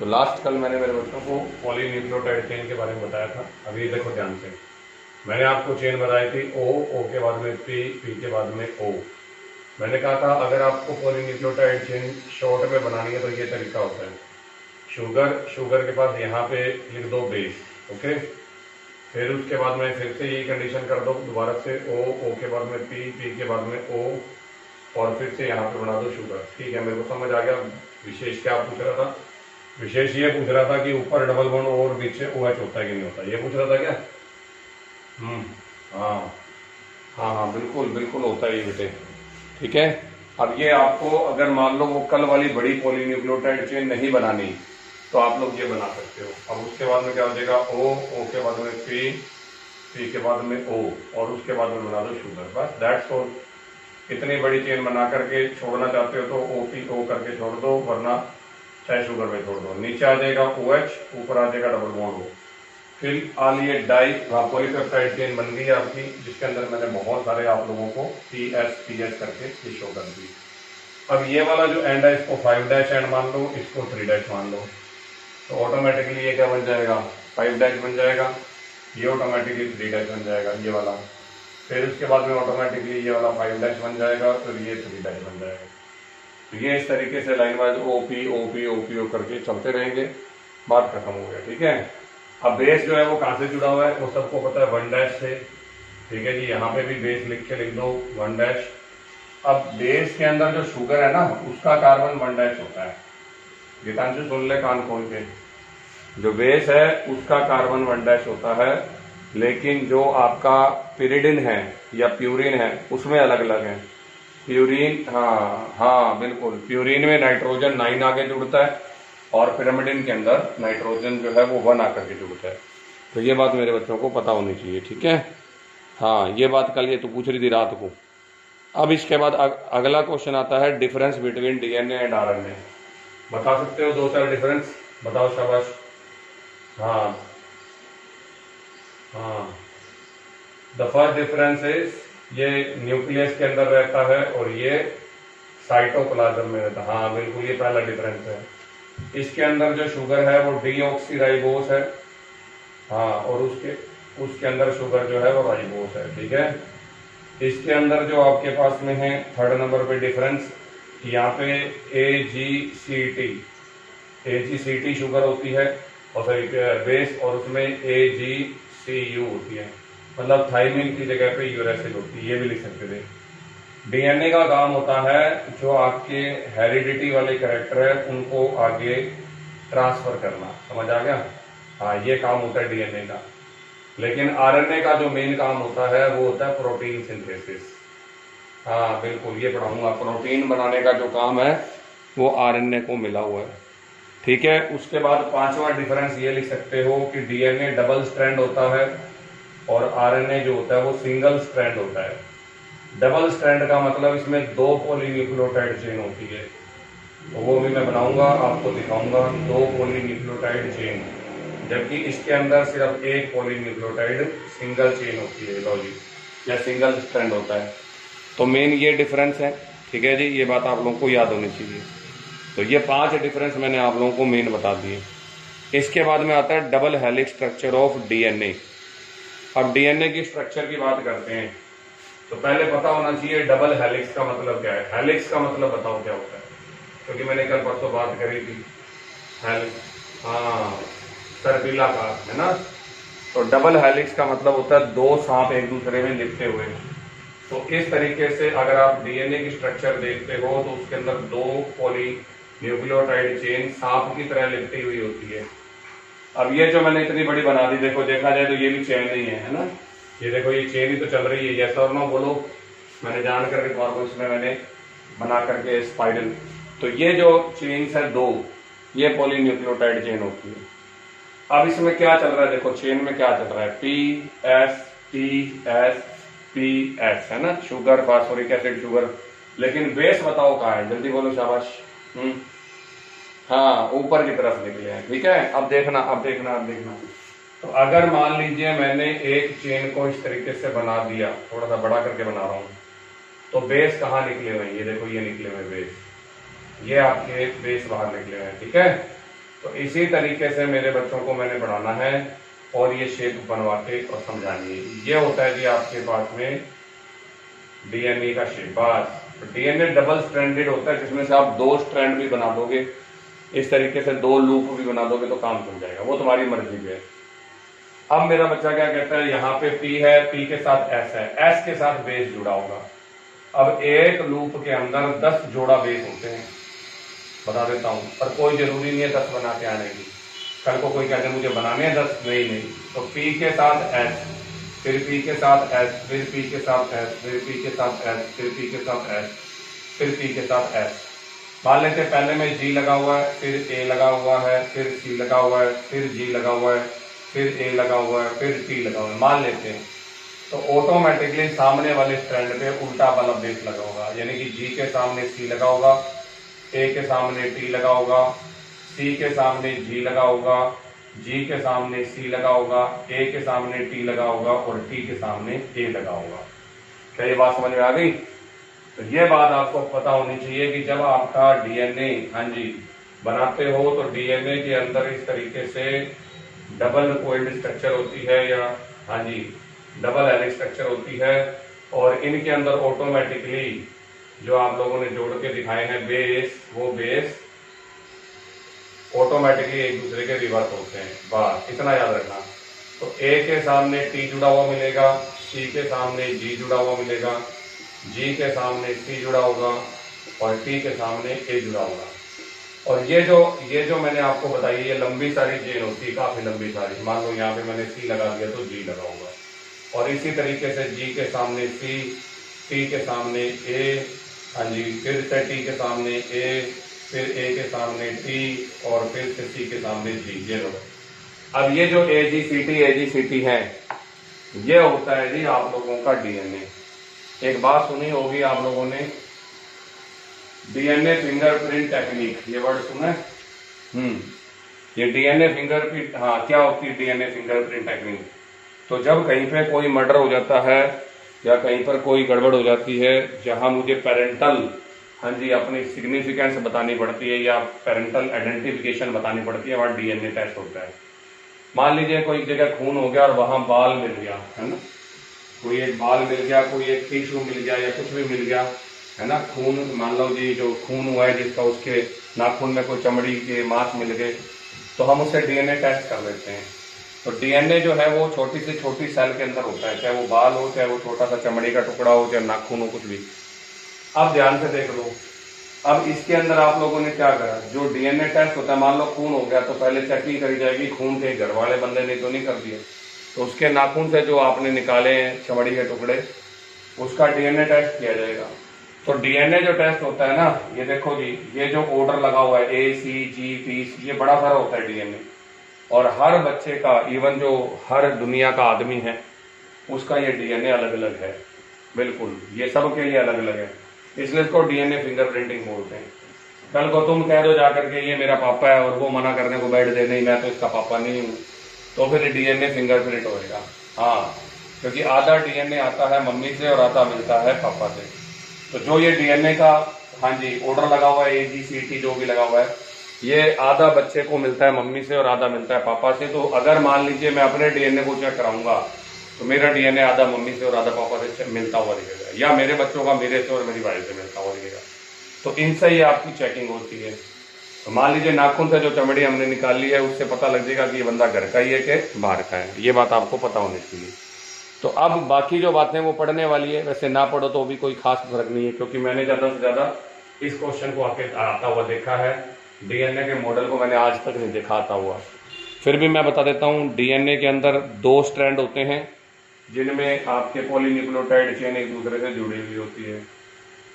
तो लास्ट कल मैंने मेरे बच्चों को पॉलीन्यूक्लियोटाइड चेन के बारे में बताया था। अभी देखो ध्यान से, मैंने आपको चेन बताई थी ओ के बाद में पी, पी के बाद में ओ। मैंने कहा था अगर आपको पॉलीन्यूक्लियोटाइड चेन शॉर्ट में बनानी है तो ये तरीका होता है। शुगर के पास यहाँ पे लिख दो बेस, ओके। फिर उसके बाद में फिर से यही कंडीशन कर दो दोबारा से ओ के बाद में पी, पी के बाद में ओ, और फिर से यहाँ पे बना दो शुगर। ठीक है, मेरे को समझ आ गया। विशेष क्या पूछ रहा था? विशेष ये पूछ रहा था कि ऊपर डबल बॉन्ड और बीच से OH होता है कि नहीं होता, ये पूछ रहा था क्या? हाँ हाँ हाँ, बिल्कुल बिल्कुल होता है ये बेटे। ठीक है, अब ये आपको अगर मान लो वो कल वाली बड़ी पॉलीन्यूक्लियोटाइड चेन नहीं बनानी तो आप लोग ये बना सकते हो। अब उसके बाद में क्या हो जाएगा, ओ के बाद में पी, पी के बाद में ओ, और उसके बाद में बना दो शुगर। बस दैट्स ऑल। इतनी बड़ी चेन बना करके छोड़ना चाहते हो तो OPO करके छोड़ दो, वरना चाहे शुगर में छोड़ दो। नीचे आ जाएगा OH, ऊपर आ जाएगा डबल बॉन्ड O। फिर आ लिए डाई पॉलीपेप्टाइड चेन बन गई आपकी, जिसके अंदर मैंने बहुत सारे आप लोगों को PS करके ये शो कर दी। अब ये वाला जो एंड है इसको 5' एंड मान लो, इसको 3' मान लो, तो ऑटोमेटिकली ये क्या बन जाएगा, 5' बन जाएगा। ये ऑटोमेटिकली 3' बन जाएगा ये वाला। फिर उसके बाद में ऑटोमेटिकली ये वाला 5' बन जाएगा, फिर ये 3' बन जाएगा। तो ये इस तरीके से लाइन वाइज OPO करके चलते रहेंगे, बात खत्म हो गया। ठीक है, अब बेस जो है वो कहाँ से जुड़ा हुआ है वो सबको पता है, 1' से। ठीक है जी, यहाँ पे भी बेस लिख के लिख दो 1'। अब बेस के अंदर जो शुगर है ना उसका कार्बन 1' होता है। गीतांशु सुन ले कान खोल के, जो बेस है उसका कार्बन 1' होता है, लेकिन जो आपका पिरिडिन है या प्यूरिन है उसमें अलग अलग है। प्यूरिन, हाँ हाँ बिल्कुल, प्यूरिन में नाइट्रोजन 9 आगे जुड़ता है, और पिरामिडिन के अंदर नाइट्रोजन जो है वो 1 आकर के जुड़ता है। तो ये बात मेरे बच्चों को पता होनी चाहिए। ठीक है, हाँ ये बात कल ये तो पूछ रही थी रात को। अब इसके बाद अगला क्वेश्चन आता है difference between DNA and RNA। बता सकते हो 2-4 डिफरेंस? बताओ, शाबाश। हाँ हाँ, द फर्स्ट डिफरेंस इज ये न्यूक्लियस के अंदर रहता है और ये साइटोप्लाज्म में रहता है। हाँ बिल्कुल, ये पहला डिफरेंस है। इसके अंदर जो शुगर है वो डीऑक्सीराइबोस है, हाँ, और उसके अंदर शुगर जो है वो राइबोस है। ठीक है, इसके अंदर जो आपके पास में है थर्ड नंबर पे डिफरेंस, यहाँ पे AGCT शुगर होती है, और सॉरी बेस, और उसमें AGCU होती है, मतलब थाइमिन की जगह पे यूरेसिल होती है, ये भी लिख सकते थे। DNA का काम होता है जो आपके हेरिडिटी वाले कैरेक्टर है उनको आगे ट्रांसफर करना, समझ आ गया? हाँ, ये काम होता है DNA का। लेकिन RNA का जो मेन काम होता है वो होता है प्रोटीन सिंथेसिस। हाँ बिल्कुल, ये पढ़ाऊंगा। प्रोटीन बनाने का जो काम है वो RNA को मिला हुआ है। ठीक है, उसके बाद पांचवा डिफरेंस ये लिख सकते हो कि DNA डबल स्ट्रैंड होता है और RNA जो होता है वो सिंगल स्ट्रैंड होता है। डबल स्ट्रैंड का मतलब इसमें 2 पॉलीन्यूक्लियोटाइड चेन होती है, तो वो भी मैं बनाऊंगा, आपको दिखाऊंगा 2 पॉलीन्यूक्लियोटाइड चेन, जबकि इसके अंदर सिर्फ 1 पॉलीन्यूक्लियोटाइड सिंगल चेन होती है, लॉजिक, या सिंगल स्ट्रैंड होता है। तो मेन ये डिफरेंस है। ठीक है जी, ये बात आप लोगों को याद होनी चाहिए। तो ये 5 डिफरेंस मैंने आप लोगों को मेन बता दिए। इसके बाद में आता है double helix structure of DNA। अब DNA की स्ट्रक्चर की बात करते हैं तो पहले पता होना चाहिए डबल हेलिक्स का मतलब क्या है। हेलिक्स का मतलब बताओ क्या होता है, क्योंकि मैंने कल परसों बात करी थी। हेलिक्स, हाँ, सर्पिलाकार है ना। तो डबल हेलिक्स का मतलब होता है 2 सांप एक दूसरे में लिपटे हुए। तो इस तरीके से अगर आप DNA की स्ट्रक्चर देखते हो तो उसके अंदर 2 पॉलीन्यूक्लियोटाइड चेन सांप की तरह लिपटी हुई होती है। अब ये जो मैंने इतनी बड़ी बना दी, देखो देखा जाए तो ये भी चेन नहीं है ना, ये देखो ये चेन ही तो चल रही है। यस और नो बोलो, मैंने जान करके तुम्हारे इसमें मैंने बना करके स्पाइरल। तो ये जो चेन्स है 2, ये पॉलीन्यूक्लियोटाइड चेन होती है। अब इसमें क्या चल रहा है, देखो चेन में क्या चल रहा है, PS है ना, शुगर, फास्फोरिक एसिड, शुगर। लेकिन बेस बताओ कहाँ है, जल्दी बोलो, शाबाश। हाँ, ऊपर की तरफ निकले हैं। ठीक है, अब देखना। तो अगर मान लीजिए मैंने एक चेन को इस तरीके से बना दिया, थोड़ा सा बड़ा करके बना रहा हूं, तो बेस कहाँ निकले हुए हैं, ये देखो ये निकले हुए बेस, ये आपके बेस बाहर निकले हुए हैं। ठीक है, तो इसी तरीके से मेरे बच्चों को मैंने पढ़ाना है और ये शेप बनवा के और समझानी है। ये होता है जी आपके पास में डीएनए का शेप। बस डीएनए डबल स्ट्रैंडेड होता है, जिसमें से आप 2 स्ट्रैंड भी बना दोगे, इस तरीके से 2 लूप भी बना दोगे तो काम चल जाएगा, वो तुम्हारी मर्जी पे है। अब मेरा बच्चा क्या कहता है, यहाँ पे P है, P के साथ S है, S के साथ बेस जुड़ा होगा। अब एक लूप के अंदर 10 जोड़ा बेस होते हैं, बता देता हूँ, पर कोई जरूरी नहीं है 10 बना के आने की। कल को कोई कहते मुझे बनाने हैं 10, नहीं। तो P के साथ S, फिर P के साथ S, फिर P के साथ S, फिर P के साथ S, फिर P के साथ S, फिर P के साथ S। मान लेते पहले में G लगा हुआ है, फिर A लगा हुआ है, फिर C लगा हुआ है, फिर G लगा हुआ है, फिर A लगा हुआ है, फिर T लगा हुआ है, मान लेते हैं। तो ऑटोमेटिकली सामने वाले स्ट्रैंड पे उल्टा वाला बेस लगा होगा, यानी कि G के सामने C लगा होगा, A के सामने T लगा होगा, C के सामने G लगा होगा, G के सामने C लगा होगा, A के सामने T लगा होगा और T के सामने A लगा होगा। क्या ये बात समझ में आ गई? तो ये बात आपको पता होनी चाहिए कि जब आपका डीएनए, हाँ जी, बनाते हो तो डीएनए के अंदर इस तरीके से डबल कोइल्ड स्ट्रक्चर होती है, या हाँ जी डबल हेलिक्स स्ट्रक्चर होती है, और इनके अंदर ऑटोमेटिकली जो आप लोगों ने जोड़ के दिखाए हैं बेस, वो बेस ऑटोमेटिकली एक दूसरे के रिवर्स होते हैं। बस इतना याद रखना। तो A के सामने T जुड़ा हुआ मिलेगा, C के सामने G जुड़ा हुआ मिलेगा, G के सामने C जुड़ा होगा और T के सामने A जुड़ा होगा। और ये जो मैंने आपको बताई, ये लंबी सारी चेन होती है, काफी लंबी सारी। मान लो यहाँ पे मैंने C लगा दिया तो G लगा होगा, और इसी तरीके से G के सामने C, T के सामने A, हाँ जी, फिर से T के सामने A, फिर A के सामने T और फिर से C के सामने G। ये लो, अब ये जो AGCT है, ये होता है जी आप लोगों का डीएनए। एक बात सुनी होगी आप लोगों ने, डीएनए फिंगरप्रिंट टेक्निक, ये वर्ड सुना है? ये डीएनए फिंगरप्रिंट, हाँ, क्या होती है डीएनए फिंगरप्रिंट टेक्निक? तो जब कहीं पे कोई मर्डर हो जाता है या कहीं पर कोई गड़बड़ हो जाती है, जहां मुझे पेरेंटल, हाँ जी, अपनी सिग्निफिकेंस बतानी पड़ती है या पेरेंटल आइडेंटिफिकेशन बतानी पड़ती है, वहां डीएनए टेस्ट होता है। मान लीजिए कोई जगह खून हो गया और वहां बाल मिल गया, है ना, कोई एक बाल मिल गया, कोई एक टिश्यू मिल गया या कुछ भी मिल गया, है ना, खून, मान लो जी जो खून हुआ है जिसका, उसके नाखून में कोई चमड़ी के मांस मिल गए, तो हम उसे डीएनए टेस्ट कर लेते हैं। तो डीएनए जो है वो छोटी से छोटी सेल के अंदर होता है, चाहे वो बाल हो, चाहे वो छोटा सा चमड़ी का टुकड़ा हो, चाहे नाखून हो, कुछ भी। अब ध्यान से देख लो, अब इसके अंदर आप लोगों ने क्या करा, जो डीएनए टेस्ट होता है, मान लो खून हो गया तो पहले चेकिंग करी जाएगी, खून के घर वाले बंदे ने तो नहीं कर दिया, तो उसके नाखून से जो आपने निकाले हैं चमड़ी के टुकड़े, उसका डीएनए टेस्ट किया जाएगा। तो डीएनए जो टेस्ट होता है ना, ये देखो जी, ये जो ऑर्डर लगा हुआ है ACGPC, ये बड़ा सारा होता है डीएनए, और हर बच्चे का, इवन जो हर दुनिया का आदमी है, उसका ये डीएनए अलग अलग है, बिल्कुल, ये सब के लिए अलग अलग है, इसलिए इसको डीएनए फिंगरप्रिंटिंग बोलते हैं। कल को तुम कह दो जाकर के ये मेरा पापा है और वो मना करने को बैठ दे, नहीं मैं तो इसका पापा नहीं हूँ, तो फिर डीएनए फिंगरप्रिंट होएगा। हाँ, क्योंकि आधा डीएनए आता है मम्मी से और आधा मिलता है पापा से। तो जो ये डीएनए का, हाँ जी, ऑर्डर लगा हुआ है AGCT जो भी लगा हुआ है, ये आधा बच्चे को मिलता है मम्मी से और आधा मिलता है पापा से। तो अगर मान लीजिए मैं अपने डीएनए को चेक कराऊंगा तो मेरा डीएनए आधा मम्मी से और आधा पापा से मिलता हुआ दिखेगा, या मेरे बच्चों का मेरे से और मेरी वाइफ से मिलता हुआ दिखेगा। तो इनसे ही आपकी चेकिंग होती है। तो मान लीजिए नाखून से जो चमड़ी हमने निकाल ली है, उससे पता लग जाएगा कि ये बंदा घर का ही है कि बाहर का है, ये बात आपको पता होनी चाहिए। तो अब बाकी जो बातें वो पढ़ने वाली है, वैसे ना पढ़ो तो भी कोई खास फर्क नहीं है, क्योंकि मैंने ज़्यादा से ज़्यादा इस क्वेश्चन को आके आता हुआ देखा है, डीएनए के मॉडल को मैंने आज तक नहीं देखा आता हुआ। फिर भी मैं बता देता हूँ, डीएनए के अंदर 2 स्ट्रैंड होते हैं, जिनमें आपके पॉलीन्यूक्लियोटाइड चेन एक दूसरे से जुड़ी हुई होती है।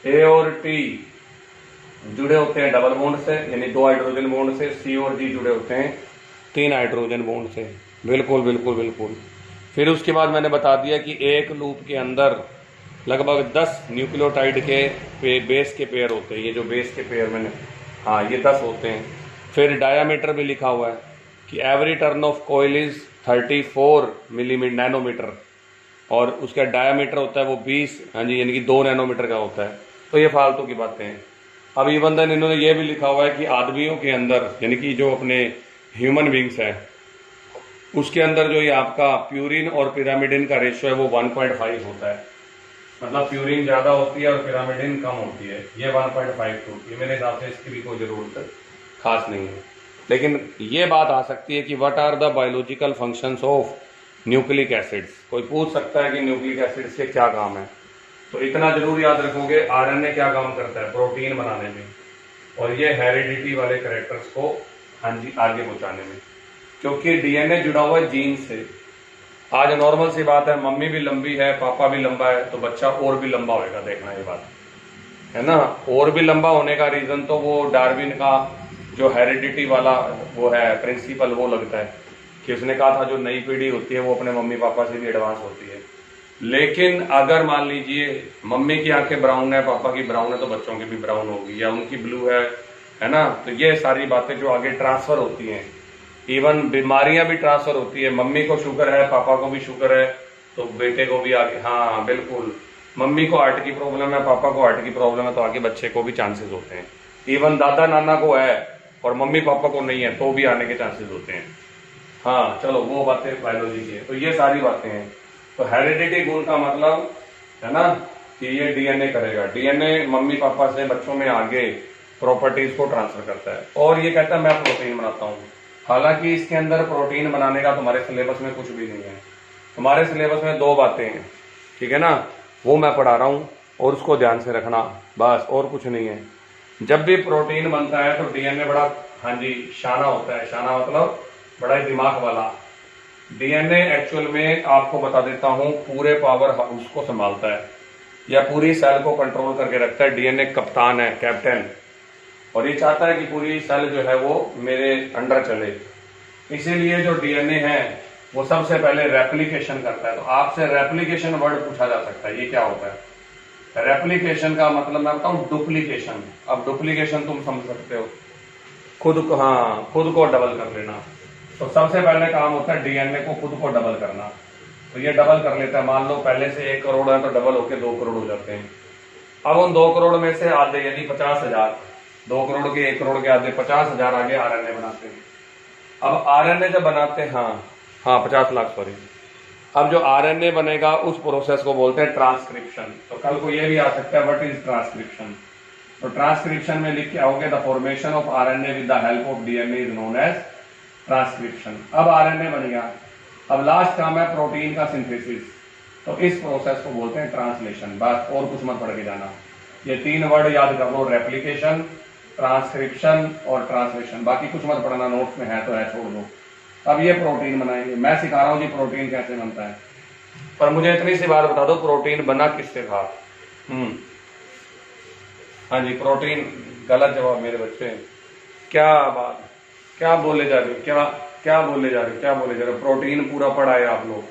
A और T जुड़े होते हैं डबल बॉन्ड से, यानी 2 हाइड्रोजन बॉन्ड से। C और G जुड़े होते हैं 3 हाइड्रोजन बॉन्ड से। बिल्कुल बिल्कुल बिल्कुल। फिर उसके बाद मैंने बता दिया कि एक लूप के अंदर लगभग 10 न्यूक्लियोटाइड के बेस के पेयर होते हैं। ये जो बेस के पेयर मैंने, हाँ, ये 10 होते हैं। फिर डायामीटर भी लिखा हुआ है कि every turn of coil is 34 millimetre nanometre, और उसका डायामीटर होता है वो 20, हाँ जी, यानी कि 2 नैनोमीटर का होता है। तो ये फालतू की बातें हैं। अब इवन देन इन्होंने ये भी लिखा हुआ है कि आदमियों के अंदर, यानी कि जो अपने ह्यूमन बींग्स है, उसके अंदर जो ये आपका प्यूरिन और पिरामिडिन का रेशियो है वो 1.5 होता है। मतलब प्यूरिन ज्यादा होती है और पिरामिडिन कम होती है, ये 1.5 होती है। मेरे हिसाब से इसकी भी कोई जरूरत खास नहीं है, लेकिन ये बात आ सकती है कि what are the biological functions of nucleic acids. कोई पूछ सकता है कि न्यूक्लिक एसिड्स के क्या काम है, तो इतना जरूर याद रखोगे आरएनए क्या काम करता है प्रोटीन बनाने में, और ये हेरिडिटी वाले कैरेक्टर्स को हाँ जी आगे पहुंचाने में, क्योंकि डीएनए जुड़ा हुआ है जीन से। आज नॉर्मल सी बात है, मम्मी भी लंबी है पापा भी लंबा है तो बच्चा और भी लंबा होएगा, देखना ये बात है ना। और भी लंबा होने का रीजन तो वो डार्विन का जो हेरिडिटी वाला वो है प्रिंसिपल, वो लगता है कि उसने कहा था जो नई पीढ़ी होती है वो अपने मम्मी पापा से भी एडवांस होती है। लेकिन अगर मान लीजिए मम्मी की आंखें ब्राउन है पापा की ब्राउन है तो बच्चों की भी ब्राउन होगी, या उनकी ब्लू है ना। तो ये सारी बातें जो आगे ट्रांसफर होती हैं, इवन बीमारियां भी ट्रांसफर होती है। मम्मी को शुगर है पापा को भी शुगर है तो बेटे को भी आगे, हाँ बिल्कुल, मम्मी को हार्ट की प्रॉब्लम है पापा को हार्ट की प्रॉब्लम है तो आगे बच्चे को भी चांसेस होते हैं। इवन दादा नाना को है और मम्मी पापा को नहीं है तो भी आने के चांसेस होते हैं। हाँ चलो वो बातें बायोलॉजी की है। तो ये सारी बातें हैं। तो हेरिडिटी गुण का मतलब है ना कि ये डीएनए करेगा, डीएनए मम्मी पापा से बच्चों में आगे प्रॉपर्टीज को ट्रांसफर करता है। और ये कहता है मैं प्रोटीन बनाता हूँ, हालांकि इसके अंदर प्रोटीन बनाने का तुम्हारे सिलेबस में कुछ भी नहीं है। तुम्हारे सिलेबस में 2 बातें हैं, ठीक है ना, वो मैं पढ़ा रहा हूँ और उसको ध्यान से रखना, बस और कुछ नहीं है। जब भी प्रोटीन बनता है तो डीएनए बड़ा हाँ जी शाना होता है, शाना मतलब बड़ा ही दिमाग वाला। डीएनए एक्चुअल में आपको बता देता हूं पूरे पावर हाउस को संभालता है या पूरी सेल को कंट्रोल करके रखता है। डीएनए कप्तान है, कैप्टन, और ये चाहता है कि पूरी सेल जो है वो मेरे अंडर चले। इसीलिए जो डीएनए है वो सबसे पहले रेप्लिकेशन करता है। तो आपसे रेप्लिकेशन वर्ड पूछा जा सकता है, ये क्या होता है? रेप्लिकेशन का मतलब मैं बताऊं डुप्लीकेशन। अब डुप्लीकेशन तुम समझ सकते हो, खुद को, हाँ खुद को डबल कर लेना। तो सबसे पहले काम होता है डीएनए को खुद को डबल करना। तो ये डबल कर लेता है, मान लो पहले से 1 करोड़ है तो डबल होके 2 करोड़ हो जाते हैं। अब उन 2 करोड़ में से आधे यानी 50,000, 2 करोड़ के 1 करोड़ के आधे 50,000 आगे आरएनए बनाते हैं। अब आरएनए जब बनाते हैं, हाँ 50 लाख सॉरी। अब जो आरएनए बनेगा उस प्रोसेस को बोलते हैं ट्रांसक्रिप्शन। तो कल को ये भी आ सकता है व्हाट इज ट्रांसक्रिप्शन। तो ट्रांसक्रिप्शन में लिख के आओगे the formation of RNA with the help of DNA is known as transcription. अब आरएनए बन गया, अब लास्ट काम है प्रोटीन का सिंथेसिस। तो इस प्रोसेस को बोलते हैं ट्रांसलेशन। बस और कुछ मत पढ़ के जाना, ये 3 वर्ड याद कर लो, रेप्लिकेशन, ट्रांसक्रिप्शन और ट्रांसलेशन। बाकी कुछ मत पढ़ना, नोट्स में है तो है, छोड़ दो। अब ये प्रोटीन बनाएंगे, मैं सिखा रहा हूं जी प्रोटीन कैसे बनता है। पर मुझे इतनी सी बात बता दो, प्रोटीन बना किससे था? हाँ जी प्रोटीन, गलत जवाब मेरे बच्चे। क्या बात, क्या बोले जा रहे हो, क्या बोले जा रहे हो? प्रोटीन पूरा पढ़ा है आप लोग,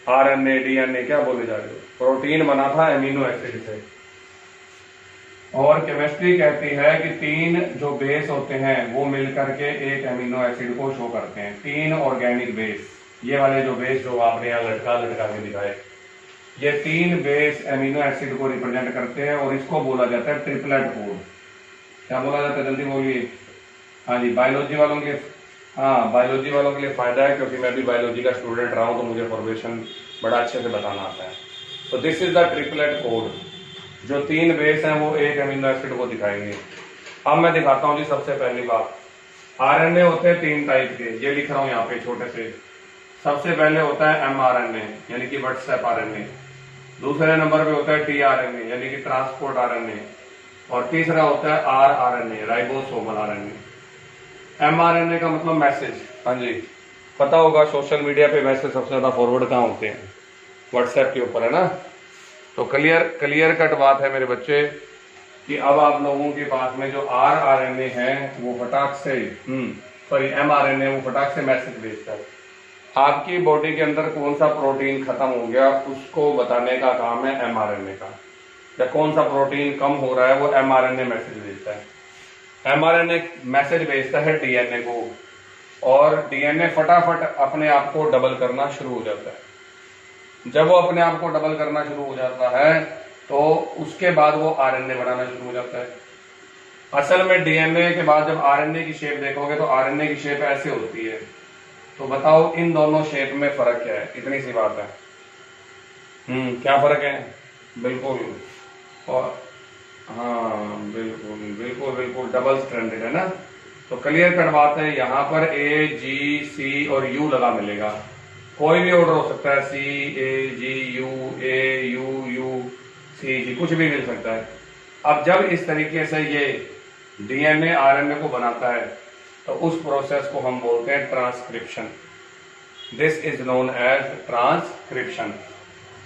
आरएनए डीएनए, क्या बोले जा रहे हो? प्रोटीन बना था एमिनो एसिड से। और केमिस्ट्री कहती है कि 3 जो बेस होते हैं वो मिलकर के एक एमिनो एसिड को शो करते हैं। 3 ऑर्गेनिक बेस, ये वाले जो बेस जो आपने यहाँ लटका के दिखाए, ये 3 बेस एमिनो एसिड को रिप्रेजेंट करते हैं और इसको बोला जाता है ट्रिपलेट कोड। क्या बोला जाता है, जल्दी बोलिए। हाँ जी बायोलॉजी वालों के लिए, हाँ बायोलॉजी वालों के लिए फायदा है क्योंकि मैं भी बायोलॉजी का स्टूडेंट रहा हूं तो मुझे फॉर्मेशन बड़ा अच्छे से बताना आता है। तो this is the triplet code, जो 3 बेस हैं वो एक एमिनो एसिड को दिखाएंगे। अब मैं दिखाता हूं जी। सबसे पहली बात, आरएनए होते हैं 3 टाइप के, ये लिख रहा हूं यहाँ पे छोटे से। सबसे पहले होता है एमआरएनए यानी कि व्हाट्सएप आरएनए, दूसरे नंबर पे होता है टीआरएनए यानी कि ट्रांसपोर्ट आरएनए, और तीसरा होता है आरआरएनए राइबोसोमल आरएनए। एमआरएनए का मतलब मैसेज, हाँ जी पता होगा सोशल मीडिया पे मैसेज सबसे ज्यादा फॉरवर्ड कहाँ होते हैं? व्हाट्सएप के ऊपर, है ना। तो क्लियर कट बात है मेरे बच्चे कि अब आप लोगों के पास में जो आरआरएनए है वो फटाक से सॉरी एमआरएनए वो फटाक से मैसेज भेजता है। आपकी बॉडी के अंदर कौन सा प्रोटीन खत्म हो गया उसको बताने का काम है एमआरएनए का, या कौन सा प्रोटीन कम हो रहा है वो एमआरएनए मैसेज भेजता है। एमआरएनए मैसेज भेजता है डीएनए को, और डीएनए फटाफट अपने आप को डबल करना शुरू हो जाता है। जब वो अपने आप को डबल करना शुरू हो जाता है तो उसके बाद वो आरएनए बनाना शुरू हो जाता है। असल में डीएनए के बाद जब आरएनए की शेप देखोगे तो आरएनए की शेप ऐसे होती है। तो बताओ इन दोनों शेप में फर्क क्या है? इतनी सी बात है। क्या फर्क है? बिल्कुल। और हाँ बिल्कुल बिल्कुल बिल्कुल डबल स्ट्रैंडेड है ना। तो क्लियर कट बात है, यहाँ पर ए जी सी और यू लगा मिलेगा। कोई भी ऑर्डर हो सकता है, सी ए जी you, A you you see जी, कुछ भी मिल सकता है। अब जब इस तरीके से ये डीएनए आरएनए को बनाता है तो उस प्रोसेस को हम बोलते हैं transcription. This is known as transcription.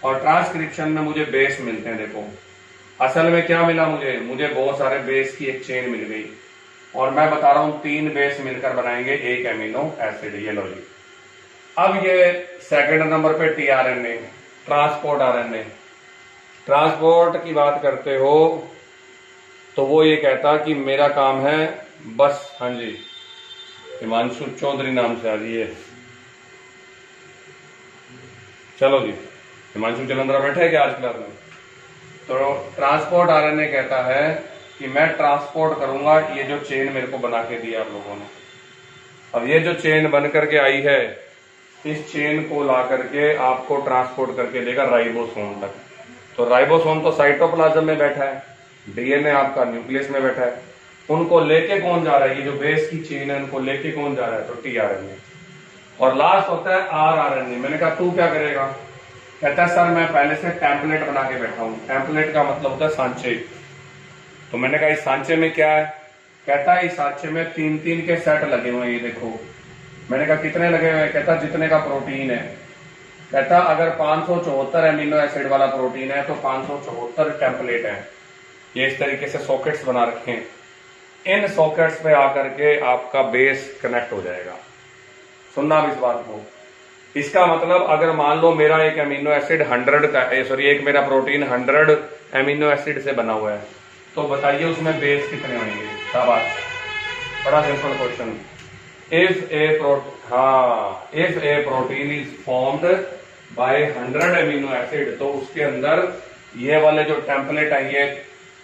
और ट्रांसक्रिप्शन में मुझे बेस मिलते हैं। देखो असल में क्या मिला मुझे बहुत सारे बेस की एक चेन मिल गई, और मैं बता रहा हूं 3 बेस मिलकर बनाएंगे एक एमिनो एसिड। ये लो जी। अब ये सेकंड नंबर पे टीआरएनए, ट्रांसपोर्ट आरएनए। ट्रांसपोर्ट की बात करते हो तो वो ये कहता कि मेरा काम है बस, हाँ जी, हिमांशु चौधरी नाम से आ रही है। चलो जी, हिमांशु जलंधरा बैठा है क्या आज क्लास में? तो ट्रांसपोर्ट आरएनए कहता है कि मैं ट्रांसपोर्ट करूंगा ये जो चेन मेरे को बना के दिया आप लोगों ने। अब ये जो चेन बन करके आई है, इस चेन को ला करके आपको ट्रांसपोर्ट करके देगा राइबोसोम तक। तो राइबोसोम तो साइटोप्लाज्म में बैठा है, डीएनए आपका न्यूक्लियस में बैठा है। उनको लेके कौन जा रहा है? ये जो बेस की चेन है उनको लेके कौन जा रहा है? तो टीआरएनए। और लास्ट होता है आरआरएनए। मैंने कहा तू क्या करेगा? कहता है सर मैं पहले से टेम्पलेट बना के बैठा हूं। टेम्पलेट का मतलब होता है सांचे। तो मैंने कहा इस सांचे में क्या है? कहता है इस सांचे में 3-3 के सेट लगे हुए हैं, ये देखो। मैंने कहा कितने लगे हुए हैं? कहता जितने का प्रोटीन है। कहता अगर 574 एमिनो एसिड वाला प्रोटीन है तो 574 टेम्पलेट है। ये इस तरीके से सॉकेट्स बना रखे हैं। इन सॉकेट्स पे आकर के आपका बेस कनेक्ट हो जाएगा। सुनना इस बात को। इसका मतलब अगर मान लो मेरा एक एमिनो एसिड 100 का, सॉरी एक मेरा प्रोटीन 100 एमिनो एसिड से बना हुआ है, तो बताइए उसमें बेस कितने होंगे? शाबाश, बड़ा simple question. If A protein is formed by 100 amino acid, तो उसके अंदर ये वाले जो टेम्पलेट है ये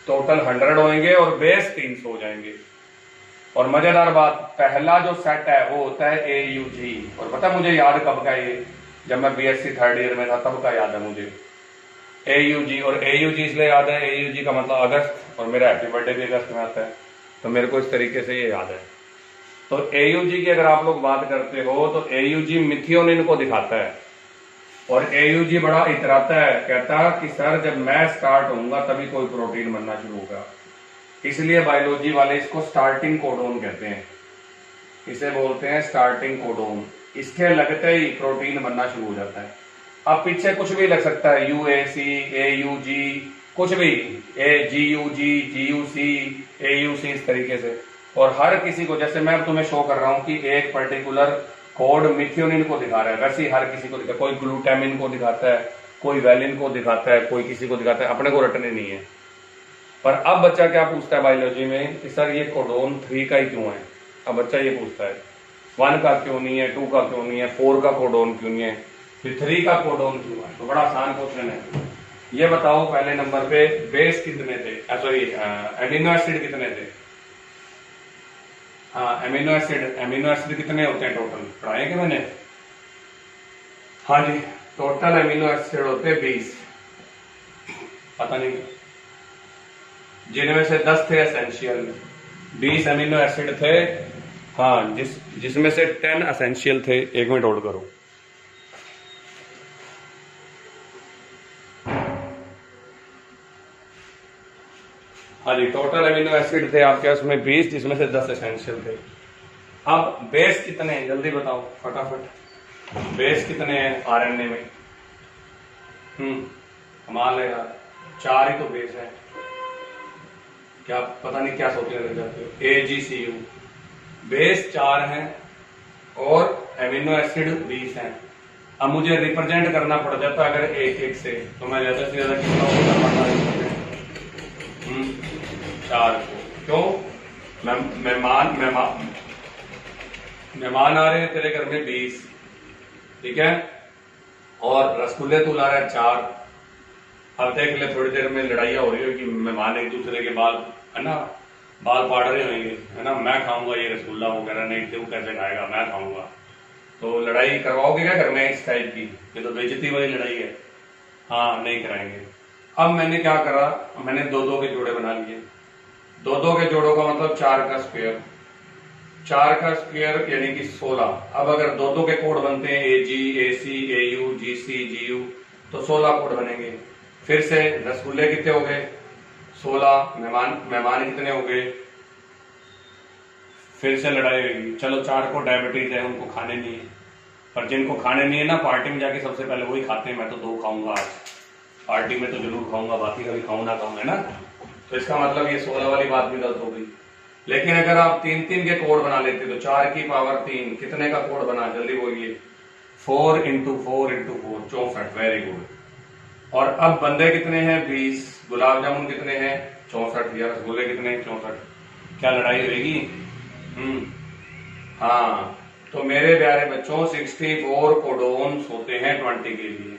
टोटल 100 होंगे और बेस 300 हो जाएंगे। और मजेदार बात, पहला जो सेट है वो होता है AUG। और पता मुझे याद कब का? ये जब मैं BSc 3rd ईयर में था तब का याद है मुझे AUG। और AUG इसलिए याद है, AUG का मतलब अगस्त, और मेरा हैप्पी बर्थडे भी अगस्त में आता है, तो मेरे को इस तरीके से ये याद है। तो AUG की अगर आप लोग बात करते हो तो AUG मिथियोनिन को दिखाता है, और AUG बड़ा इतराता है, कहता कि सर जब मैं स्टार्ट होऊंगा तभी कोई प्रोटीन बनना शुरू होगा। इसलिए बायोलॉजी वाले इसको स्टार्टिंग कोडोन कहते हैं। इसे बोलते हैं स्टार्टिंग कोडोन। इसके लगते ही प्रोटीन बनना शुरू हो जाता है। अब पीछे कुछ भी लग सकता है, UAC, AUG, कुछ भी, GUG, GUC, AUC, इस तरीके से। और हर किसी को, जैसे मैं तुम्हें शो कर रहा हूं कि एक पर्टिकुलर कोड मिथियोनिन को दिखा रहा है, वैसे ही हर किसी को दिखा, कोई ग्लूटामिन को दिखाता है, कोई वैलिन को दिखाता है, कोई किसी को दिखाता है। अपने को रटने नहीं है। पर अब बच्चा क्या पूछता है बायोलॉजी में कि सर ये कोडोन 3 का ही क्यों है? अब बच्चा ये पूछता है 1 का क्यों नहीं है, 2 का क्यों नहीं है, 4 का कोडोन क्यों नहीं है, फिर 3 का कोडोन क्यों है? तो बड़ा आसान क्वेश्चन है। ये बताओ पहले नंबर पे बेस कितने थे, सॉरी एमिनो एसिड कितने थे? हाँ, एमिनो एसिड कितने होते हैं टोटल? पढ़ाए कि मैंने? हाँ जी, टोटल एमिनो एसिड होते हैं 20। पता नहीं, जिनमें से 10 थे एसेंशियल, 20 एमिनो एसिड थे। हाँ, जिसमें से 10 एसेंशियल थे। 1 मिनट होल्ड करो। हाँ जी, टोटल एमिनो एसिड थे आपके उसमें 20, जिसमें से 10 एसेंशियल थे। अब बेस कितने हैं जल्दी बताओ फटाफट। बेस कितने हैं आरएनए में? कमाल है यार, 4 ही तो बेस है। क्या पता नहीं क्या सोचने लग जाते हो। AGCU बेस 4 हैं और एमिनो एसिड 20 हैं। अब मुझे रिप्रेजेंट करना पड़ जाता अगर एक से, तो मैं ज्यादा से ज्यादा कितना करना पड़ता है? 4 को। क्यों? मेहमान आ रहे हैं तेरे घर में 20, ठीक है, और रसगुल्ले तू ला रहा है 4। अब देख ले थोड़ी देर में लड़ाइयाँ हो रही है कि मेहमान एक दूसरे के बाल, है ना, बाल पाड़ रहे होंगे, है ना, मैं खाऊंगा ये रसगुल्ला वगैरह, नहीं तू कैसे खाएगा, मैं खाऊंगा। तो लड़ाई करवाओगे क्या घर में इस टाइप की? ये तो बेइज्जती वाली लड़ाई है। हाँ, नहीं कराएंगे। अब मैंने क्या करा, मैंने 2-2 के जोड़े बना लिए। 2-2 के जोड़ों का मतलब 4 का स्क्वायर, 4 का स्क्वायर यानी कि 16। अब अगर 2-2 के कोड बनते हैं AG AC AU GC GU, तो 16 कोड बनेंगे। फिर से रसगुल्ले कितने हो गए? 16। मेहमान कितने हो गए? फिर से लड़ाई होगी। चलो 4 को डायबिटीज है, उनको खाने नहीं है, पर जिनको खाने नहीं है ना, पार्टी में जाके सबसे पहले वही खाते हैं। मैं तो 2 खाऊंगा आज, पार्टी में तो जरूर खाऊंगा, बाकी कभी खाऊं ना खाऊं, है ना। तो इसका मतलब ये 16 वाली बात भी गलत हो गई। लेकिन अगर आप 3-3 के कोड बना लेते तो 4 की पावर 3 कितने का कोड बना, जल्दी बोलिए? 4 × 4 × 4 64। Very good. और अब बंदे कितने हैं? 20। गुलाब जामुन कितने हैं? 64। या रसगुल्ले कितने हैं? 64। क्या लड़ाई होगी? हाँ, तो मेरे प्यारे बच्चों 64 कोडोन्स होते हैं 20 के लिए।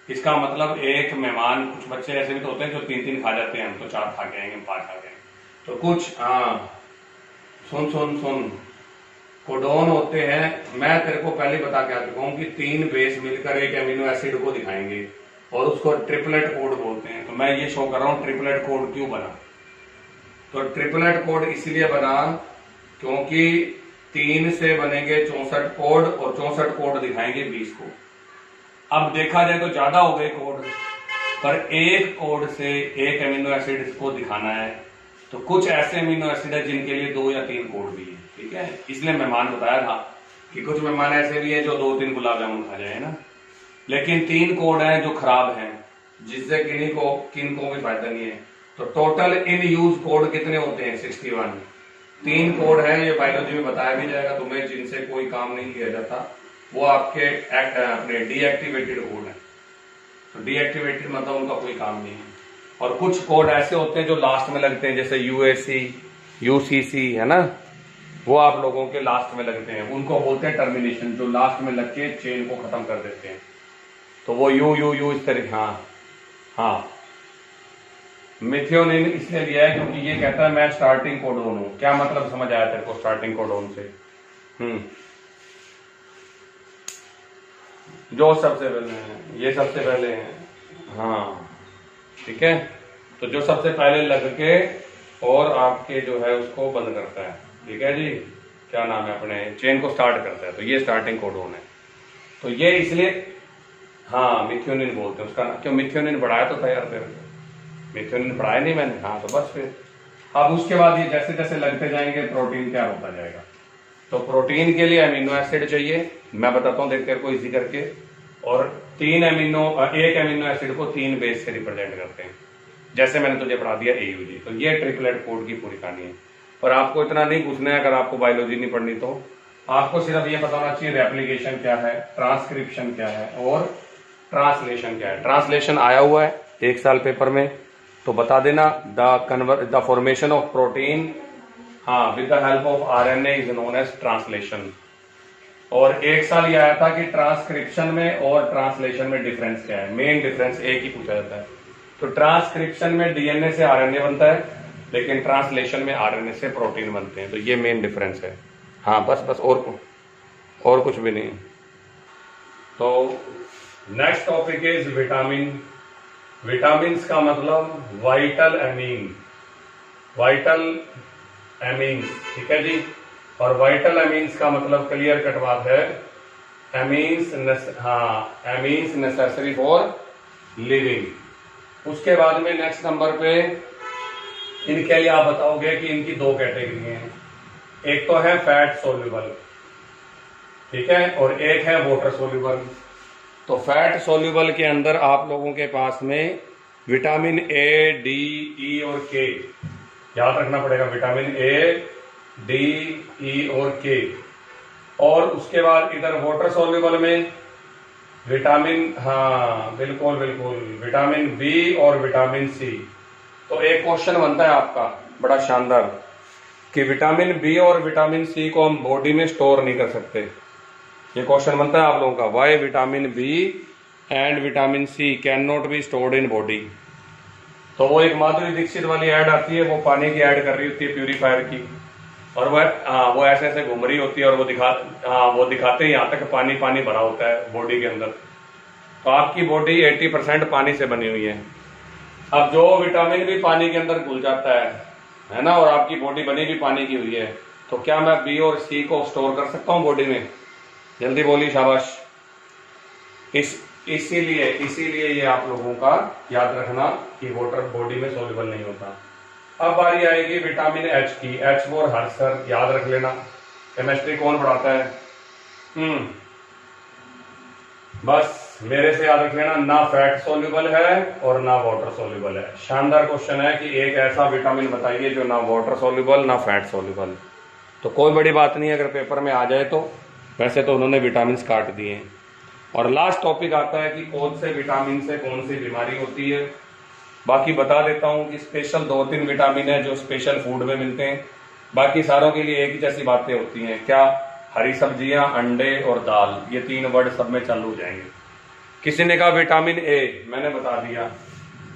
इसका मतलब एक मेहमान, कुछ बच्चे ऐसे भी तो होते हैं जो 3-3 खा जाते हैं, हम तो 4 खा के आएंगे, 5 खा के आएंगे। तो कुछ, हाँ, सुन, कोडोन होते हैं। मैं तेरे को पहले बता के आ चुका हूं कि 3 बेस मिलकर एक एमिनो एसिड को दिखाएंगे और उसको ट्रिपलेट कोड बोलते हैं। तो मैं ये शो कर रहा हूं ट्रिपलेट कोड क्यों बना। तो ट्रिपलेट कोड इसलिए बना क्योंकि 3 से बनेंगे 64 कोड और 64 कोड दिखाएंगे 20 को। अब देखा जाए तो ज्यादा हो गए कोड, पर एक कोड से एक एमिनो एसिड को दिखाना है। तो कुछ ऐसे अमीनो एसिड है जिनके लिए 2 या 3 कोड भी है, ठीक है। इसलिए मेहमान बताया था कि कुछ मेहमान ऐसे भी हैं जो 2-3 गुलाब जामुन खा जाए ना, लेकिन 3 कोड हैं जो खराब हैं, जिससे किन को भी फायदा नहीं है। तो टोटल इन यूज कोड कितने होते हैं? 61। 3 कोड है, ये बायोलॉजी में बताया भी जाएगा तुम्हें, जिनसे कोई काम नहीं लिया जाता। वो आपके अपने डीएक्टिवेटेड कोड है। तो डीएक्टिवेटेड मतलब उनका कोई काम नहीं है। और कुछ कोड ऐसे होते हैं जो लास्ट में लगते हैं, जैसे UAC UCC, है ना, वो आप लोगों के लास्ट में लगते हैं, उनको बोलते हैं टर्मिनेशन, जो लास्ट में लग के चेन को खत्म कर देते हैं। तो वो यू इस तरह। हाँ, मिथियोनिन इसलिए लिया है क्योंकि ये कहता है मैं स्टार्टिंग कोडोन हूं। क्या मतलब समझ आया तेरे को स्टार्टिंग कोडोन से? जो सबसे पहले है, ये सबसे पहले है। हाँ, ठीक है। तो जो सबसे पहले लग के और आपके जो है उसको बंद करता है, ठीक है जी, क्या नाम है, अपने चेन को स्टार्ट करता है, तो ये स्टार्टिंग कोडोन है। तो ये इसलिए, हाँ, मिथियोनिन बोलते हैं उसका। क्यों मिथियोनिन पढ़ाया तो था यार तेरे को? मिथियोनिन पढ़ाया नहीं मैंने? हाँ, तो बस फिर अब उसके बाद ये जैसे जैसे लगते जाएंगे प्रोटीन क्या होता जाएगा। तो प्रोटीन के लिए अमीनो एसिड चाहिए, मैं बताता हूँ देख तेरे को इजी करके। और एक अमीनो एसिड को 3 बेस से रिप्रेजेंट करते हैं, जैसे मैंने तुझे पढ़ा दिया AUG। तो ये ट्रिपलेट कोड की पूरी कहानी है। और आपको इतना नहीं पूछना है, अगर आपको बायोलॉजी नहीं पढ़नी तो आपको सिर्फ ये पता होना चाहिए रेप्लिकेशन क्या है, ट्रांसक्रिप्शन क्या है और ट्रांसलेशन क्या है। ट्रांसलेशन आया हुआ है 1 साल पेपर में, तो बता देना। द फॉर्मेशन ऑफ प्रोटीन, हाँ, with the help of RNA is known as translation. और 1 साल ये आया था कि ट्रांसक्रिप्शन में और ट्रांसलेशन में डिफरेंस क्या है। मेन डिफरेंस एक ही पूछा जाता है। तो ट्रांसक्रिप्शन में DNA से RNA बनता है, लेकिन ट्रांसलेशन में RNA से प्रोटीन बनते हैं। तो ये मेन डिफरेंस है। हाँ, बस और कुछ भी नहीं। तो next topic is vitamin. Vitamin का मतलब वाइटल एमीन, ठीक है जी। और वाइटल एमीन्स का मतलब क्लियर कट बात है, एमीन्स नेसेसरी फॉर लिविंग। उसके बाद में नेक्स्ट नंबर पे इनके लिए आप बताओगे कि इनकी 2 कैटेगरी हैं। एक तो है फैट सोल्यूबल, ठीक है, और एक है वाटर सोल्यूबल। तो फैट सोल्यूबल के अंदर आप लोगों के पास में विटामिन A, D, E और K याद रखना पड़ेगा। विटामिन A, D, E और K। और उसके बाद इधर वाटर सोल्यूबल में विटामिन, हाँ बिल्कुल, विटामिन B और विटामिन C। तो एक क्वेश्चन बनता है आपका बड़ा शानदार कि विटामिन B और विटामिन C को हम बॉडी में स्टोर नहीं कर सकते। ये क्वेश्चन बनता है आप लोगों का, why vitamin B and vitamin C can not be stored in body. तो वो एक माधुरी दीक्षित वाली ऐड आती है, वो पानी की ऐड कर रही होती है प्यूरीफायर की, और वो ऐसे ऐसे घूम रही होती है, और वो दिखाते हैं यहाँ तक पानी पानी भरा होता है बॉडी के अंदर। तो आपकी बॉडी 80% पानी से बनी हुई है। अब जो विटामिन भी पानी के अंदर घुल जाता है ना, और आपकी बॉडी बनी भी पानी की हुई है, तो क्या मैं बी और सी को स्टोर कर सकता हूँ बॉडी में? जल्दी बोली, शाबाश। इसीलिए ये आप लोगों का याद रखना कि वाटर बॉडी में सॉल्युबल नहीं होता। अब बारी आएगी विटामिन एच की। एच फॉर हर्सर, याद रख लेना। केमिस्ट्री कौन पढ़ाता है? बस मेरे से याद रख लेना, ना फैट सॉल्युबल है और ना वाटर सॉल्युबल है। शानदार क्वेश्चन है कि एक ऐसा विटामिन बताइए जो ना वाटर सॉल्युबल ना फैट सॉल्युबल। तो कोई बड़ी बात नहीं है अगर पेपर में आ जाए तो, वैसे तो उन्होंने विटामिन काट दिए हैं। और लास्ट टॉपिक आता है कि कौन से विटामिन से कौन सी बीमारी होती है। बाकी बता देता हूं कि स्पेशल 2-3 विटामिन है जो स्पेशल फूड में मिलते हैं, बाकी सारों के लिए एक ही जैसी बातें होती हैं। क्या? हरी सब्जियां, अंडे और दाल, ये 3 वर्ड सब में चालू हो जाएंगे। किसी ने कहा विटामिन ए, मैंने बता दिया।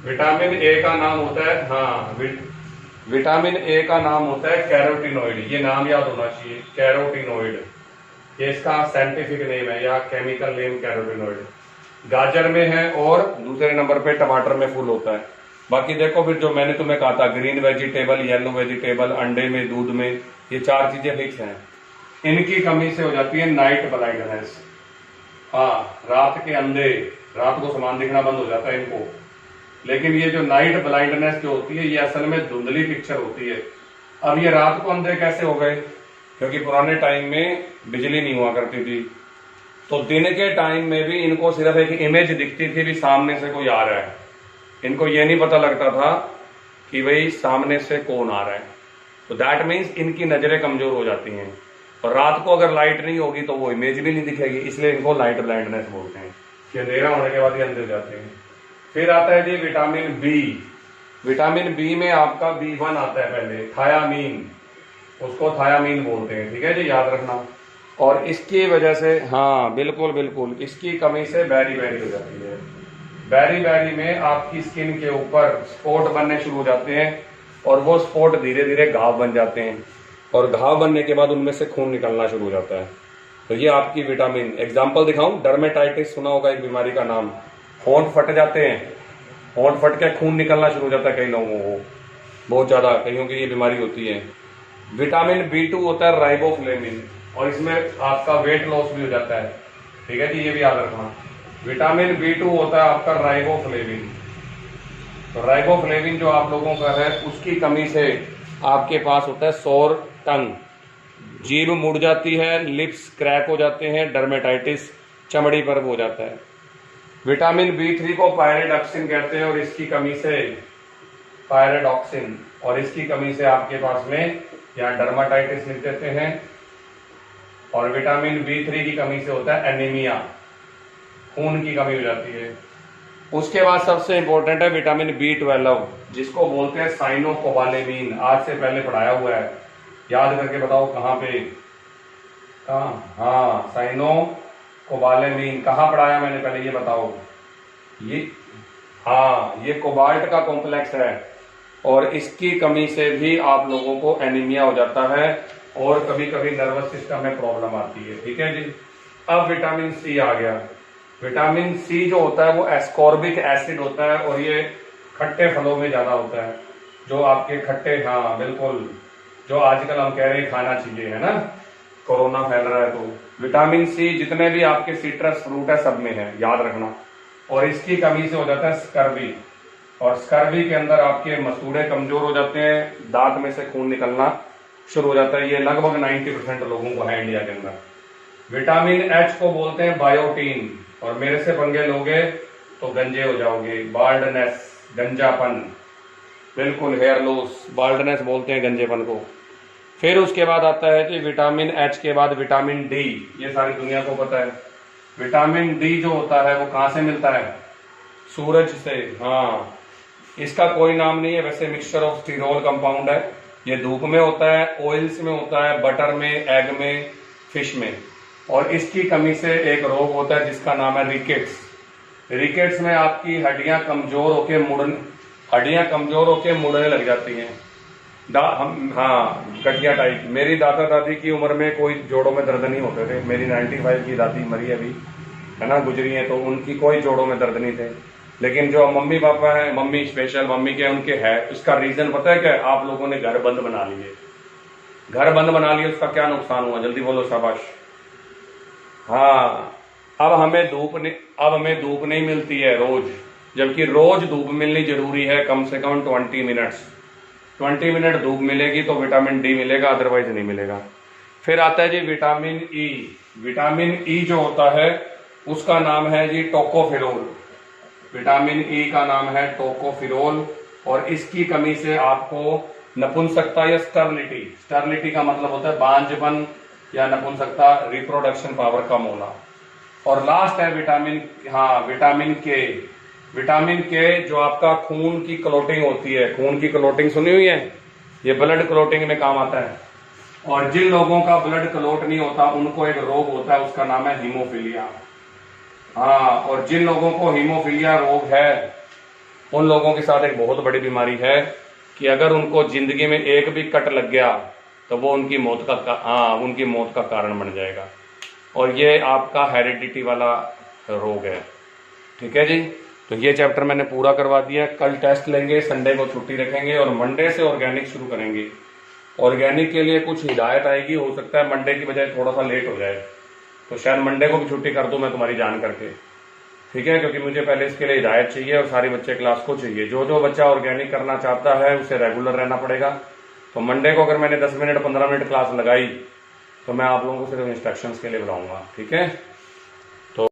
विटामिन ए का नाम होता है, विटामिन ए का नाम होता है कैरोटीनॉइड। ये नाम याद होना चाहिए, कैरोटीनॉइड। ये इसका साइंटिफिक नेम है या केमिकल नेम कैरोटीनॉइड। गाजर में है और दूसरे नंबर पे टमाटर में फुल होता है। बाकी देखो फिर जो मैंने तुम्हें कहा था, ग्रीन वेजिटेबल, येलो वेजिटेबल, अंडे में, दूध में, ये 4 चीजें फिक्स हैं। इनकी कमी से हो जाती है नाइट ब्लाइंडनेस। हाँ, रात के अंधे, रात को सामान दिखना बंद हो जाता है इनको। लेकिन ये जो नाइट ब्लाइंडनेस जो होती है, ये असल में धुंधली पिक्चर होती है। अब ये रात को अंधे कैसे हो गए? क्योंकि पुराने टाइम में बिजली नहीं हुआ करती थी, तो दिन के टाइम में भी इनको सिर्फ एक इमेज दिखती थी भी सामने से कोई आ रहा है। इनको ये नहीं पता लगता था कि भाई सामने से कौन आ रहा है। तो दैट मीन्स इनकी नजरें कमजोर हो जाती हैं, और रात को अगर लाइट नहीं होगी तो वो इमेज भी नहीं दिखेगी, इसलिए इनको लाइट ब्लाइंडनेस बोलते हैं कि अंधेरा होने के बाद ये अंधे हो जाते हैं। फिर आता है जी विटामिन बी। विटामिन बी में आपका B1 आता है पहले, थायामीन, उसको थायामीन बोलते हैं, ठीक है जी, याद रखना। और इसकी वजह से, हाँ बिल्कुल बिल्कुल, इसकी कमी से बैरी बैरी हो जाती है। बैरी बैरी में आपकी स्किन के ऊपर स्पॉट बनने शुरू हो जाते हैं, और वो स्पॉट धीरे धीरे घाव बन जाते हैं, और घाव बनने के बाद उनमें से खून निकलना शुरू हो जाता है। तो ये आपकी विटामिन। एग्जाम्पल दिखाऊं, डर्मेटाइटिस सुना होगा एक बीमारी का नाम। होंठ फट जाते हैं, होंठ फट के खून निकलना शुरू हो जाता है कई लोगों को, बहुत ज्यादा, कईयों की ये बीमारी होती है। विटामिन B2 होता है राइबोफ्लेविन, और इसमें आपका वेट लॉस भी हो जाता है, ठीक है जी, ये भी याद रखना। विटामिन B2 होता है आपका राइबोफ्लेविन। तो राइबोफ्लेविन जो आप लोगों का है, उसकी कमी से आपके पास होता है सौर टंग, जीभ मुड़ जाती है, लिप्स क्रैक हो जाते हैं, डर्मेटाइटिस, चमड़ी पर हो जाता है। विटामिन B3 को पायरिडॉक्सिन कहते हैं, और इसकी कमी से पायरिडॉक्सिन, और इसकी कमी से आपके पास में यहाँ डर्माटाइटिस लिख देते हैं। और विटामिन B3 की कमी से होता है एनीमिया, खून की कमी हो जाती है। उसके बाद सबसे इंपॉर्टेंट है विटामिन B12, जिसको बोलते हैं साइनोकोबालेमिन। आज से पहले पढ़ाया हुआ है, याद करके बताओ कहाँ पे? हाँ, साइनोकोबालेमिन कहाँ पढ़ाया मैंने पहले, ये बताओ। ये, हाँ, ये कोबाल्ट का कॉम्प्लेक्स है, और इसकी कमी से भी आप लोगों को एनीमिया हो जाता है, और कभी कभी नर्वस सिस्टम में प्रॉब्लम आती है, ठीक है जी। अब विटामिन सी आ गया। विटामिन सी जो होता है वो एस्कॉर्बिक एसिड होता है, और ये खट्टे फलों में ज्यादा होता है, जो आपके खट्टे, हाँ बिल्कुल, जो आजकल हम कह रहे हैं खाना चाहिए, है ना, कोरोना फैल रहा है, तो विटामिन सी जितने भी आपके सिट्रस फ्रूट है सब में है, याद रखना। और इसकी कमी से हो जाता है स्कर्वी, और स्कर्वी के अंदर आपके मसूड़े कमजोर हो जाते हैं, दांत में से खून निकलना शुरू हो जाता है। ये लगभग 90% लोगों को है इंडिया के अंदर। विटामिन एच को बोलते हैं बायोटीन, और मेरे से पंगे लोगे तो गंजे हो जाओगे, बाल्डनेस, गंजापन, बिल्कुल हेयर लॉस, बाल्डनेस बोलते हैं गंजेपन को। फिर उसके बाद आता है कि विटामिन एच के बाद विटामिन डी, ये सारी दुनिया को पता है। विटामिन डी जो होता है वो कहाँ से मिलता है? सूरज से। हाँ, इसका कोई नाम नहीं है वैसे, मिक्सचर ऑफ स्टीरोल कंपाउंड है। ये धूप में होता है, ऑयल्स में होता है, बटर में, एग में, फिश में। और इसकी कमी से एक रोग होता है जिसका नाम है रिकेट्स। रिकेट्स में आपकी हड्डियां कमजोर होकर हड्डियां कमजोर होकर मुड़ने लग जाती हैं। हाँ, गठिया टाइप। मेरी दादा दादी की उम्र में कोई जोड़ों में दर्द नहीं होते थे। मेरी 95 की दादी मरी अभी, है ना, गुजरी है, तो उनकी कोई जोड़ों में दर्द नहीं थे। लेकिन जो मम्मी पापा हैं, मम्मी स्पेशल मम्मी के, उनके है। इसका रीजन पता है क्या? आप लोगों ने घर बंद बना लिए। घर बंद बना लिए, उसका क्या नुकसान हुआ? जल्दी बोलो, शाबाश। हाँ, अब हमें धूप नहीं मिलती है रोज, जबकि रोज धूप मिलनी जरूरी है, कम से कम 20 मिनट्स। 20 मिनट धूप मिलेगी तो विटामिन डी मिलेगा, अदरवाइज नहीं मिलेगा। फिर आता है जी विटामिन ई। विटामिन ई जो होता है उसका नाम है जी टोकोफेरोल। विटामिन ई का नाम है टोकोफेरोल, और इसकी कमी से आपको नपुंसकता या स्टर्लिटी का मतलब होता है बांझपन या नपुंसकता, रिप्रोडक्शन पावर कम होना। और लास्ट है विटामिन के। विटामिन के जो आपका खून की क्लोटिंग होती है, खून की क्लोटिंग सुनी हुई है, ये ब्लड क्लोटिंग में काम आता है। और जिन लोगों का ब्लड क्लोट नहीं होता उनको एक रोग होता है, उसका नाम है हीमोफीलिया। हाँ, और जिन लोगों को हीमोफीलिया रोग है उन लोगों के साथ एक बहुत बड़ी बीमारी है कि अगर उनको जिंदगी में एक भी कट लग गया तो वो उनकी मौत का कारण बन जाएगा। और ये आपका हेरिडिटी वाला रोग है। ठीक है जी, तो ये चैप्टर मैंने पूरा करवा दिया। कल टेस्ट लेंगे, संडे को छुट्टी रखेंगे और मंडे से ऑर्गेनिक शुरू करेंगे। ऑर्गेनिक के लिए कुछ हिदायत आएगी, हो सकता है मंडे की बजाय थोड़ा सा लेट हो जाए, तो शायद मंडे को भी छुट्टी कर दूं मैं तुम्हारी जान करके। ठीक है, क्योंकि मुझे पहले इसके लिए हिदायत चाहिए और सारे बच्चे क्लास को चाहिए। जो बच्चा ऑर्गेनिक करना चाहता है उसे रेगुलर रहना पड़ेगा। तो मंडे को अगर मैंने 10 मिनट 15 मिनट क्लास लगाई तो मैं आप लोगों को सिर्फ इंस्ट्रक्शंस के लिए बुलाऊंगा। ठीक है।